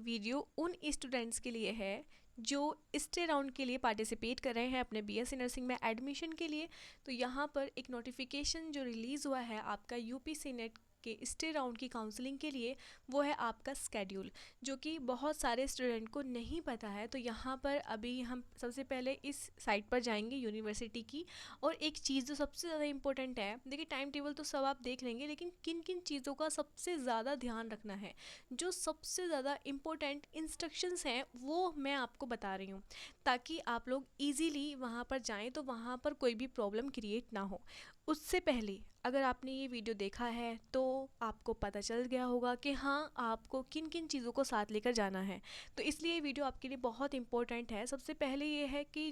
Video उन students के लिए है जो स्टे राउंड के लिए पार्टिसिपेट कर रहे हैं अपने बीएससी नर्सिंग में एडमिशन के लिए। तो यहाँ पर एक नोटिफिकेशन जो रिलीज़ हुआ है आपका यूपीसी नेट के स्टे राउंड की काउंसलिंग के लिए, वो है आपका स्केड्यूल, जो कि बहुत सारे स्टूडेंट को नहीं पता है। तो यहाँ पर अभी हम सबसे पहले इस साइट पर जाएंगे यूनिवर्सिटी की। और एक चीज़ जो सबसे ज़्यादा इंपॉर्टेंट है, देखिए टाइम टेबल तो सब आप देख लेंगे, लेकिन किन किन चीज़ों का सबसे ज़्यादा ध्यान रखना है, जो सबसे ज़्यादा इम्पोर्टेंट इंस्ट्रक्शंस हैं वो मैं आपको बता रही हूँ, ताकि आप लोग ईजीली वहाँ पर जाएँ तो वहाँ पर कोई भी प्रॉब्लम क्रिएट ना हो। उससे पहले अगर आपने ये वीडियो देखा है तो आपको पता चल गया होगा कि हाँ आपको किन किन चीज़ों को साथ लेकर जाना है। तो इसलिए ये वीडियो आपके लिए बहुत इंपॉर्टेंट है। सबसे पहले ये है कि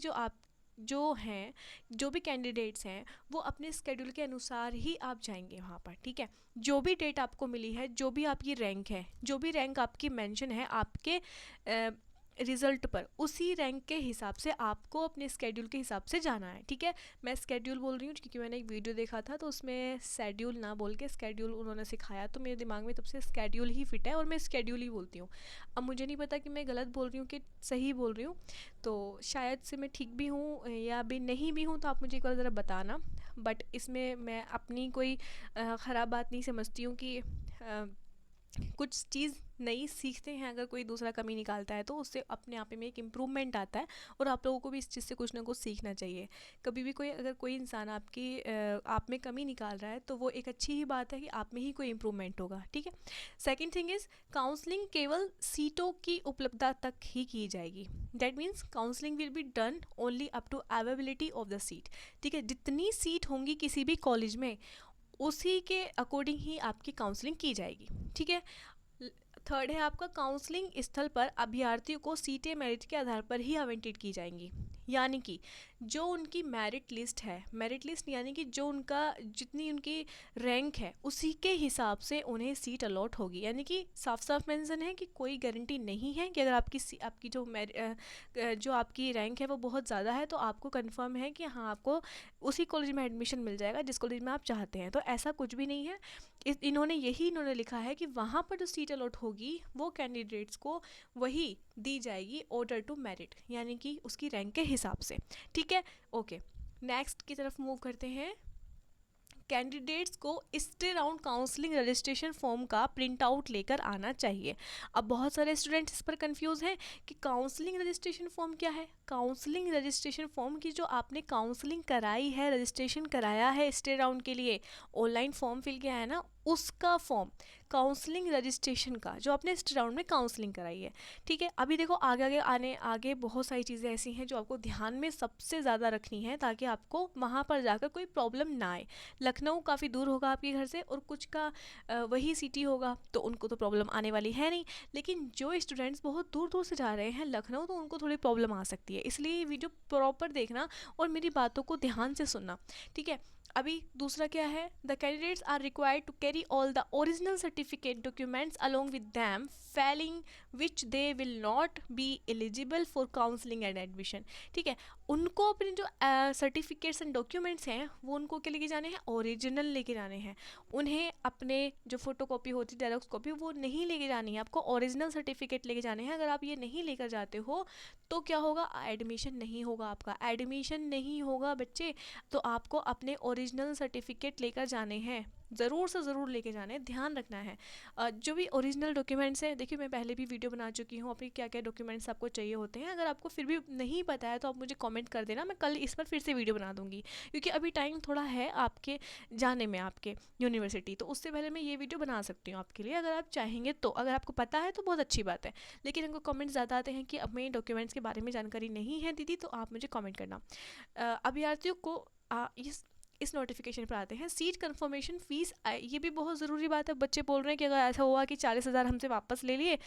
जो भी कैंडिडेट्स हैं वो अपने स्केड्यूल के अनुसार ही आप जाएंगे वहाँ पर, ठीक है। जो भी डेट आपको मिली है, जो भी आपकी रैंक है, जो भी रैंक आपकी मेंशन है आपके रिज़ल्ट पर, उसी रैंक के हिसाब से आपको अपने स्केड्यूल के हिसाब से जाना है, ठीक है। मैं स्केड्यूल बोल रही हूँ क्योंकि मैंने एक वीडियो देखा था तो उसमें शेड्यूल ना बोल के स्केड्यूल उन्होंने सिखाया, तो मेरे दिमाग में तब से स्केड्यूल ही फिट है और मैं स्केड्यूल ही बोलती हूँ। अब मुझे नहीं पता कि मैं गलत बोल रही हूँ कि सही बोल रही हूँ, तो शायद से मैं ठीक भी हूँ या भी नहीं भी हूँ, तो आप मुझे एक बार ज़रा बताना। बट इसमें मैं अपनी कोई ख़राब बात नहीं समझती हूँ कि कुछ चीज़ नई सीखते हैं, अगर कोई दूसरा कमी निकालता है तो उससे अपने आप में एक इम्प्रूवमेंट आता है, और आप लोगों को भी इस चीज़ से कुछ ना कुछ सीखना चाहिए। कभी भी अगर कोई इंसान आप में कमी निकाल रहा है तो वो एक अच्छी ही बात है कि आप में ही कोई इम्प्रूवमेंट होगा, ठीक है। सेकेंड थिंग इज़, काउंसलिंग केवल सीटों की उपलब्धता तक ही की जाएगी। That means counselling will be done only up to availability of the seat, ठीक है। जितनी सीट होंगी किसी भी कॉलेज में उसी के अकॉर्डिंग ही आपकी काउंसलिंग की जाएगी, ठीक है। थर्ड है आपका, काउंसलिंग स्थल पर अभ्यर्थियों को सीटें मेरिट के आधार पर ही आवंटित की जाएंगी। यानी कि जो उनकी मेरिट लिस्ट है, मेरिट लिस्ट यानी कि जो उनका जितनी उनकी रैंक है उसी के हिसाब से उन्हें सीट अलॉट होगी। यानी कि साफ साफ मेंशन है कि कोई गारंटी नहीं है कि अगर आपकी जो आपकी रैंक है वो बहुत ज़्यादा है तो आपको कंफर्म है कि हाँ आपको उसी कॉलेज में एडमिशन मिल जाएगा जिस कॉलेज में आप चाहते हैं। तो ऐसा कुछ भी नहीं है। इन्होंने लिखा है कि वहाँ पर जो सीट अलॉट होगी वो कैंडिडेट्स को वही दी जाएगी ऑर्डर टू मेरिट, यानी कि उसकी रैंक के हिसाब से, ठीक है। ओके, नेक्स्ट की तरफ मूव करते हैं। कैंडिडेट्स को stay round counselling registration form का प्रिंट आउट लेकर आना चाहिए। अब बहुत सारे स्टूडेंट्स इस पर कंफ्यूज हैं कि काउंसलिंग रजिस्ट्रेशन फॉर्म क्या है। काउंसलिंग रजिस्ट्रेशन फॉर्म की जो आपने काउंसलिंग कराई है, रजिस्ट्रेशन कराया है स्टे राउंड के लिए, ऑनलाइन फॉर्म फिल किया है ना, उसका फॉर्म काउंसलिंग रजिस्ट्रेशन का जो आपने स्टे राउंड में काउंसलिंग कराई है, ठीक है। अभी देखो आगे बहुत सारी चीज़ें ऐसी हैं जो आपको ध्यान में सबसे ज़्यादा रखनी है ताकि आपको वहाँ पर जाकर कोई प्रॉब्लम ना आए। लखनऊ काफ़ी दूर होगा आपके घर से और कुछ का वही सिटी होगा तो उनको तो प्रॉब्लम आने वाली है नहीं, लेकिन जो स्टूडेंट्स बहुत दूर दूर से जा रहे हैं लखनऊ तो उनको थोड़ी प्रॉब्लम आ सकती है। इसलिए ये वीडियो प्रॉपर देखना और मेरी बातों को ध्यान से सुनना, ठीक है। अभी दूसरा क्या है, the candidates are required to carry all the original certificate documents along with them, failing which they will not be eligible for counselling and admission, ठीक है। उनको अपने जो सर्टिफिकेट्स एंड डॉक्यूमेंट्स हैं वो उनको क्या लेके जाने हैं, ओरिजिनल लेके जाने हैं। उन्हें अपने जो फोटोकॉपी होती है, जेरॉक्स कॉपी, वो नहीं लेके जानी है, आपको ओरिजिनल सर्टिफिकेट लेके जाने हैं। अगर आप ये नहीं लेकर जाते हो तो क्या होगा, एडमिशन नहीं होगा, आपका एडमिशन नहीं होगा बच्चे। तो आपको अपने ओरिजिनल सर्टिफिकेट लेकर जाने हैं, ज़रूर से ज़रूर लेके जाने हैं, ध्यान रखना है। जो भी ओरिजिनल डॉक्यूमेंट्स हैं, देखिए मैं पहले भी वीडियो बना चुकी हूँ अपनी क्या क्या डॉक्यूमेंट्स आपको चाहिए होते हैं। अगर आपको फिर भी नहीं पता है तो आप मुझे कमेंट कर देना, मैं कल इस पर फिर से वीडियो बना दूँगी, क्योंकि अभी टाइम थोड़ा है आपके जाने में आपके यूनिवर्सिटी, तो उससे पहले मैं ये वीडियो बना सकती हूँ आपके लिए अगर आप चाहेंगे तो। अगर आपको पता है तो बहुत अच्छी बात है, लेकिन इनको कमेंट्स ज़्यादा आते हैं कि अब मेरे डॉक्यूमेंट्स के बारे में जानकारी नहीं है दीदी, तो आप मुझे कमेंट करना। अभ्यर्थियों को इस नोटिफिकेशन पर आते हैं। सीट कंफर्मेशन फीस, ये भी बहुत ज़रूरी बात है। बच्चे बोल रहे हैं कि अगर ऐसा हुआ कि 40,000 हमसे वापस ले लिए,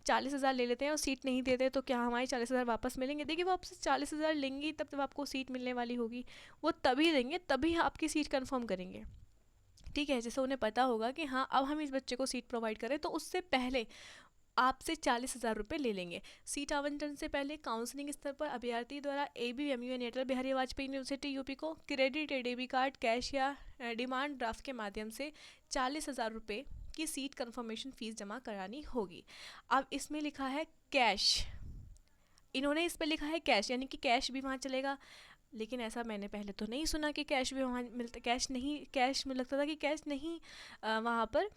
40,000 ले लेते हैं और सीट नहीं देते तो क्या हमारे 40,000 वापस मिलेंगे। देखिए वो आपसे 40,000 लेंगी तब आपको सीट मिलने वाली होगी, वो तभी देंगे, तभी आपकी सीट कंफर्म करेंगे, ठीक है। जैसे उन्हें पता होगा कि हाँ अब हम इस बच्चे को सीट प्रोवाइड करें, तो उससे पहले आपसे 40,000 रुपये ले लेंगे। सीट आवंटन से पहले काउंसलिंग स्तर पर अभ्यर्थी द्वारा ABMU यानी अटल बिहारी वाजपेयी यूनिवर्सिटी यूपी को क्रेडिट डेबिट कार्ड, कैश या डिमांड ड्राफ्ट के माध्यम से 40,000 रुपये कि सीट कंफर्मेशन फ़ीस जमा करानी होगी। अब इसमें लिखा है कैश, इन्होंने इस पर लिखा है कैश, यानी कि कैश भी वहाँ चलेगा, लेकिन ऐसा मैंने पहले तो नहीं सुना कि कैश भी वहाँ मिलता, कैश नहीं, कैश में लगता था कि कैश नहीं वहाँ पर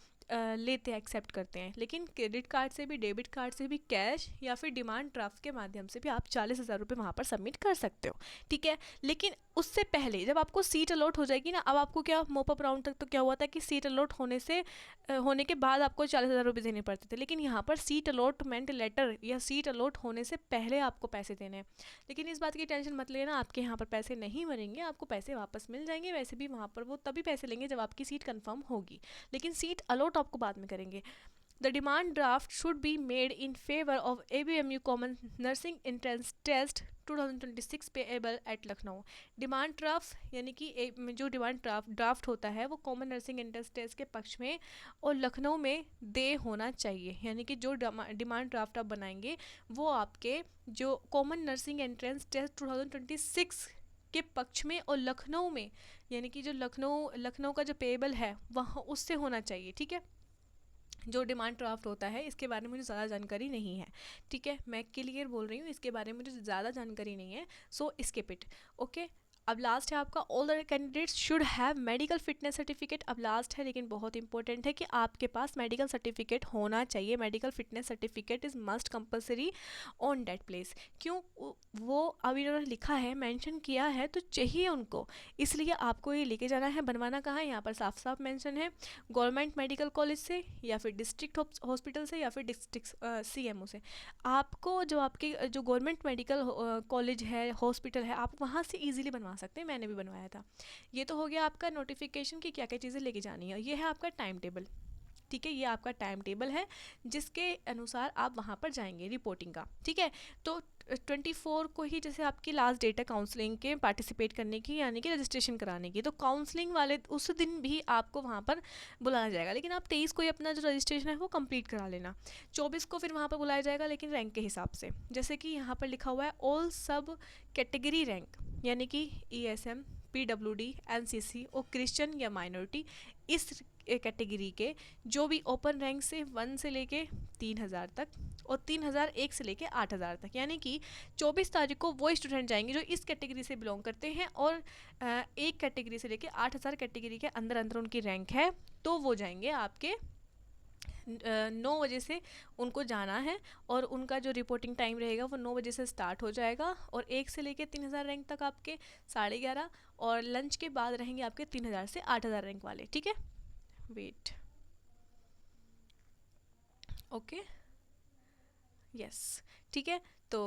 लेते हैं, एक्सेप्ट करते हैं, लेकिन क्रेडिट कार्ड से भी, डेबिट कार्ड से भी कैश या फिर डिमांड ड्राफ्ट के माध्यम से भी आप 40,000 रुपये वहाँ पर सबमिट कर सकते हो, ठीक है। लेकिन उससे पहले जब आपको सीट अलॉट हो जाएगी ना, अब आपको क्या मोप अप राउंड तक तो क्या हुआ था कि सीट अलॉट होने के बाद आपको 40,000 रुपये देने पड़ते थे, लेकिन यहाँ पर सीट अलॉटमेंट लेटर या सीट अलॉट होने से पहले आपको पैसे देने हैं। लेकिन इस बात की टेंशन मत लेना, आपके यहाँ पर पैसे नहीं मरेंगे, आपको पैसे वापस मिल जाएंगे। वैसे भी वहाँ पर वो तभी पैसे लेंगे जब आपकी सीट कंफर्म होगी, लेकिन सीट अलॉट आपको बाद में करेंगे। The demand draft should be made in favor of ABMU Common Nursing Entrance Test 2026 payable at Lucknow। Demand draft यानी कि जो डिमांड ड्राफ्ट होता है वो कॉमन नर्सिंग एंट्रेंस टेस्ट के पक्ष में और लखनऊ में दे होना चाहिए, यानी कि जो डिमांड ड्राफ्ट आप बनाएंगे वो आपके जो कॉमन नर्सिंग एंट्रेंस टेस्ट 2026 के पक्ष में और लखनऊ में, यानी कि जो लखनऊ का जो पेएबल है वहाँ उससे होना चाहिए, ठीक है। जो डिमांड ड्राफ्ट होता है इसके बारे में मुझे ज़्यादा जानकारी नहीं है, ठीक है, मैं क्लियर बोल रही हूँ, इसके बारे में मुझे ज़्यादा जानकारी नहीं है, सो स्किप इट, ओके। अब लास्ट है आपका all the candidates should have medical fitness certificate. अब लास्ट है लेकिन बहुत इंपॉर्टेंट है कि आपके पास मेडिकल सर्टिफिकेट होना चाहिए। Medical fitness certificate is must compulsory on that place. क्यों, वो अब इन्होंने लिखा है, मेंशन किया है तो चाहिए उनको, इसलिए आपको ये लेके जाना है। बनवाना कहाँ है, यहाँ पर साफ साफ मेंशन है, गवर्नमेंट मेडिकल कॉलेज से या फिर डिस्ट्रिक्ट हॉस्पिटल से या फिर डिस्ट्रिक्ट CMO से। आपको जो आपके जो गवर्नमेंट मेडिकल कॉलेज है, हॉस्पिटल है, आप वहाँ से ईजिली बनवा सकते हैं। मैंने भी बनवाया था। ये तो हो गया आपका नोटिफिकेशन की क्या क्या चीज़ें लेके जानी है। ये है आपका टाइम टेबल, ठीक है, ये आपका टाइम टेबल है जिसके अनुसार आप वहाँ पर जाएंगे रिपोर्टिंग का, ठीक है। तो 24 को ही जैसे आपकी लास्ट डेट है काउंसलिंग के पार्टिसिपेट करने की, यानी कि रजिस्ट्रेशन कराने की, तो काउंसलिंग वाले उस दिन भी आपको वहाँ पर बुलाया जाएगा, लेकिन आप 23 को ही अपना जो रजिस्ट्रेशन है वो कंप्लीट करा लेना। 24 को फिर वहाँ पर बुलाया जाएगा, लेकिन रैंक के हिसाब से, जैसे कि यहाँ पर लिखा हुआ है ऑल सब कैटेगरी रैंक, यानी कि ESM, PWD, NCC और क्रिश्चियन या माइनॉरिटी, इस कैटेगरी के जो भी ओपन रैंक से 1 से लेके 3000 तक और 3001 से लेके 8000 तक, यानी कि 24 तारीख को वो स्टूडेंट जाएंगे जो इस कैटेगरी से बिलोंग करते हैं और एक कैटेगरी से लेके 8000 कैटेगरी के अंदर अंदर उनकी रैंक है, तो वो जाएंगे आपके 9 बजे से उनको जाना है और उनका जो रिपोर्टिंग टाइम रहेगा वो 9 बजे से स्टार्ट हो जाएगा और 1 से लेके 3000 रैंक तक आपके 11:30 और लंच के बाद रहेंगे आपके 3000 से 8000 रैंक वाले, ठीक है। वेट, ओके, यस, ठीक है। तो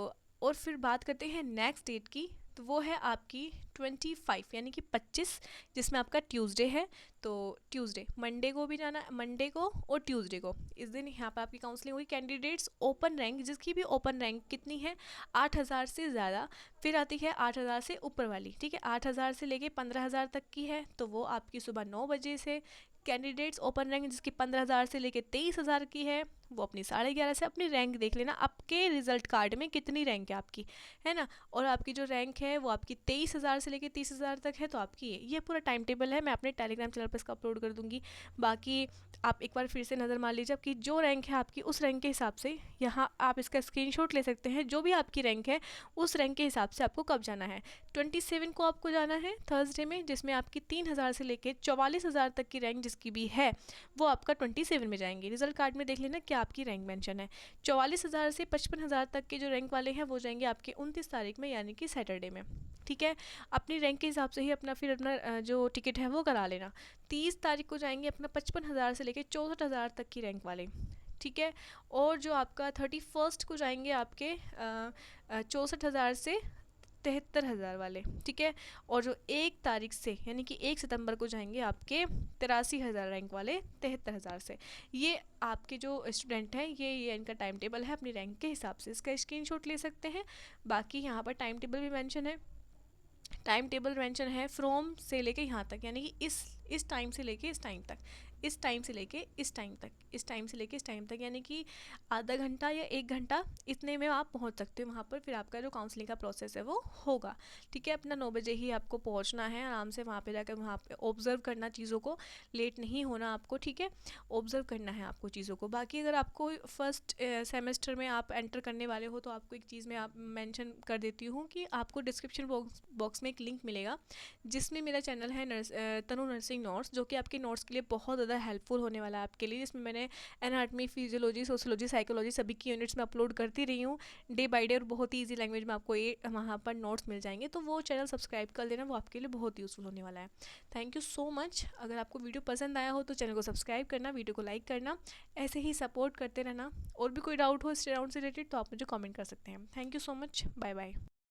और फिर बात करते हैं नेक्स्ट डेट की, तो वो है आपकी 25 यानी कि 25, जिसमें आपका ट्यूसडे है। तो ट्यूसडे, मंडे को भी जाना, मंडे को और ट्यूसडे को, इस दिन यहाँ पर आपकी काउंसलिंग होगी। कैंडिडेट्स ओपन रैंक, जिसकी भी ओपन रैंक कितनी है 8000 से ज़्यादा, फिर आती है 8000 से ऊपर वाली, ठीक है, 8000 से लेके 15000 तक की है, तो वो आपकी सुबह 9 बजे से। कैंडिडेट्स ओपन रैंक जिसकी 15000 से लेके 23000 की है, वो अपनी 11:30 से अपनी रैंक देख लेना, आपके रिजल्ट कार्ड में कितनी रैंक है आपकी, है ना। और आपकी जो रैंक है वो आपकी 23000 से लेके 30000 तक है, तो आपकी ये पूरा टाइम टेबल है, मैं अपने टेलीग्राम चैनल पर इसका अपलोड कर दूंगी। बाकी आप एक बार फिर से नज़र मार लीजिए आपकी जो रैंक है आपकी, उस रैंक के हिसाब से यहाँ आप इसका स्क्रीनशॉट ले सकते हैं। जो भी आपकी रैंक है उस रैंक के हिसाब से आपको कब जाना है। 27 को आपको जाना है थर्सडे में, जिसमें आपकी 3000 से लेके 44,000 तक की रैंक जिसकी भी है वो आपका 27 में जाएंगे। रिजल्ट कार्ड में देख लेना क्या आपकी रैंक मेंशन है। 44,000 से 55,000 तक के जो रैंक वाले हैं वो जाएंगे आपके 29 तारीख में, यानी कि सैटरडे में, ठीक है। अपनी रैंक के हिसाब से ही अपना जो टिकट है वो करा लेना। 30 तारीख को जाएंगे अपना 55,000 से लेके 64,000 तक की रैंक वाले, ठीक है। और जो आपका 31 को जाएंगे आपके 64,000 से 73,000 वाले, ठीक है। और जो 1 तारीख से यानी कि 1 सितंबर को जाएंगे आपके 83,000 रैंक वाले 73,000 से। ये आपके जो स्टूडेंट हैं ये इनका टाइम टेबल है अपनी रैंक के हिसाब से, इसका स्क्रीनशॉट ले सकते हैं। बाकी यहाँ पर टाइम टेबल भी मेंशन है, टाइम टेबल मेंशन है फ्रॉम से लेके यहाँ तक, यानी कि इस टाइम से लेके इस टाइम तक, इस टाइम से लेके इस टाइम तक, इस टाइम से लेके इस टाइम तक, यानी कि आधा घंटा या 1 घंटा इतने में आप पहुंच सकते हो वहाँ पर। फिर आपका जो काउंसलिंग का प्रोसेस है वो होगा, ठीक है। अपना 9 बजे ही आपको पहुंचना है, आराम से वहाँ पे जाकर वहाँ पे ऑब्जर्व करना चीज़ों को, लेट नहीं होना आपको, ठीक है। ऑब्जर्व करना है आपको चीज़ों को। बाकी अगर आपको फर्स्ट सेमेस्टर में आप एंटर करने वाले हो तो आपको एक चीज़ मैं आप मेंशन कर देती हूँ कि आपको डिस्क्रिप्शन बॉक्स में एक लिंक मिलेगा जिसमें मेरा चैनल है तनु नर्सिंग नोट्स, जो कि आपके नोट्स के लिए बहुत ज़्यादा हेल्पफुल होने वाला है आपके लिए। जिसमें मैंने एनाटमी, फिजियोलॉजी, सोशियोलॉजी, साइकोलॉजी सभी की यूनिट्स में अपलोड करती रही हूँ डे बाय डे, और बहुत ही ईजी लैंग्वेज में आपको ये वहाँ पर नोट्स मिल जाएंगे। तो वो चैनल सब्सक्राइब कर लेना, वो आपके लिए बहुत यूज़फुल होने वाला है। Thank you so much. अगर आपको वीडियो पसंद आया हो तो चैनल को सब्सक्राइब करना, वीडियो को लाइक करना, ऐसे ही सपोर्ट करते रहना। और भी कोई डाउट हो इस राउंड से रिलेटेड तो आप मुझे कमेंट कर सकते हैं। Thank you so much, bye bye.